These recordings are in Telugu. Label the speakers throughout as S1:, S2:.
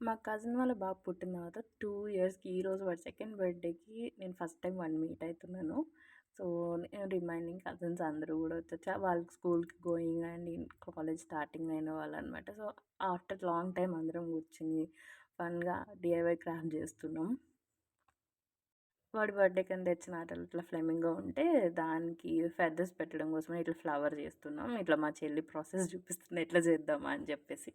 S1: మా కజిన్ వాళ్ళ బాబు పుట్టిన తర్వాత 2 ఇయర్స్‌కి ఈరోజు వాడి సెకండ్ బర్త్‌డేకి నేను ఫస్ట్ టైం వాడిని మీట్ అయితున్నాను. సో, రిమైనింగ్ కజిన్స్ అందరూ గూడా వచ్చారు. వాళ్ళు స్కూల్‌కి గోయింగ్ అండ్ కాలేజ్ స్టార్టింగ్ అయిన వాళ్ళనమాట. సో, ఆఫ్టర్ లాంగ్ టైమ్ అందరం కూర్చొని ఫన్‌గా డీఐవై క్రాఫ్ట్ జేస్తున్నాం. వాడి బర్త్‌డేకని తెచ్చిన ఆటలు ఇట్లా ఫ్లెమింగో ఉంటే దానికి ఫెదర్స్ పెట్టడం కోసమని ఇట్లా ఫ్లవర్ చేస్తున్నాం. ఇట్లా మా చెల్లి ప్రాసెస్ చూపిస్తుంది ఎట్లా చేద్దామా అని చెప్పేసి.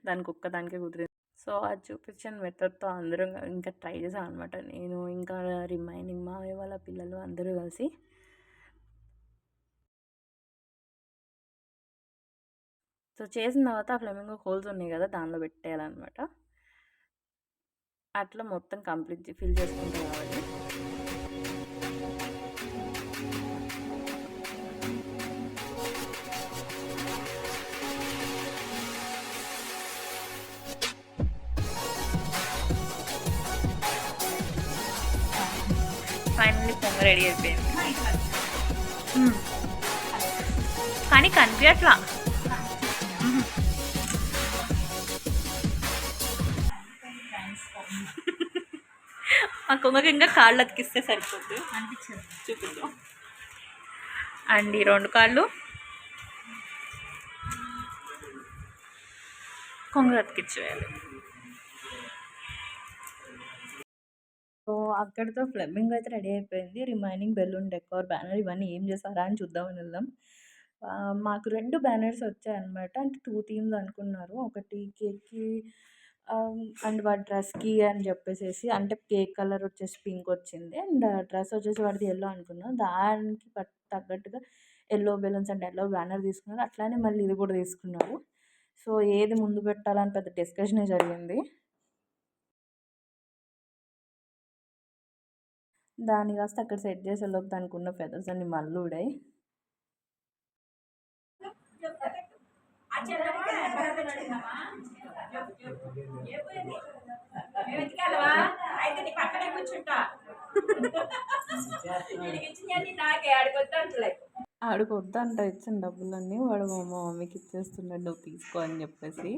S1: దానికి ఒక్కదానికే కుదిరింది. సో, అది చూపించిన మెథడ్‌తో అందరం ఇంకా ట్రై చేసాం అనమాట. నేను ఇంకా రిమైనింగ్ మావయ్య వాళ్ళ పిల్లలు అందరూ కలిసి. సో, చేసిన తర్వాత ఆ ఫ్లెమింగో హోల్స్ ఉన్నాయి కదా! దానిలో పెట్టేయాలనమాట. అట్లా మొత్తం కంప్లీట్ ఫిల్ చేసుకుంటూ రావాలి. ఫైనల్లీ పొంగ రెడీ అయిపోయింది. కానీ కనిపించట్లా. ఆ కొంగకి ఇంకా కాళ్ళు అతికిస్తే సరిపోద్ది. చూపిద్దాం. అండ్ ఈ 2 కాళ్ళు కొంగ అతికిచ్చేయాలి. సో, అక్కడితో ఫ్లెమింగో అయితే రెడీ అయిపోయింది. రిమైనింగ్ బెలూన్ డెకార్, బ్యానర్ ఇవన్నీ ఏం చేశారా అని చూద్దామని వెళ్ళాం. మాకు 2 బ్యానర్స్ వచ్చాయన్నమాట. అంటే 2 థీమ్స్ అనుకున్నారు. ఒకటి కేక్‌కి అండ్ వాడి డ్రెస్‌కి అని చెప్పేసేసి, అంటే కేక్ కలర్ వచ్చేసి పింక్ వచ్చింది. అండ్ డ్రెస్ వచ్చేసి వాడిది యెల్లో అనుకున్నాం. దానికి తగ్గట్టుగా yellow balloons and yellow banner తీసుకున్నారు. అట్లానే మళ్ళీ ఇది కూడా తీసుకున్నారు. సో, ఏది ముందు పెట్టాలని పెద్ద డిస్కషనే జరిగింది. దాన్ని కాస్త అక్కడ సెట్ చేసేలోపు దానికి ఉన్న ఫెదర్స్ అన్ని మళ్ళీ ఊడాయి. ఆడికి వద్దంట ఇచ్చిన డబ్బులన్నీ వాడు మా మమ్మీకి ఇచ్చేస్తున్నాడు, నువ్వు తీసుకో అని చెప్పేసి.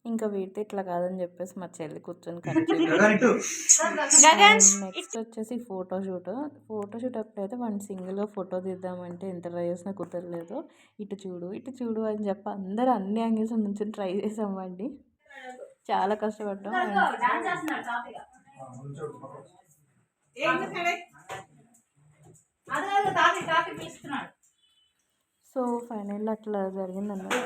S1: ఇంకా వీడితే ఇట్లా కాదని చెప్పేసి మా చెల్లి కూర్చొని నెక్స్ట్ వచ్చేసి ఫోటోషూట్ అప్పుడైతే వాడిని సింగిల్గా ఫోటో తీద్దామంటే ఎంత ట్రై చేసినా కుదరలేదు. ఇటు చూడు అని చెప్పి అందరూ అన్ని యాంగిల్స్ నుంచి ట్రై చేసామండి. చాలా కష్టపడ్డాం. సో, ఫైనల్ అట్లా జరిగిందన్నమాట.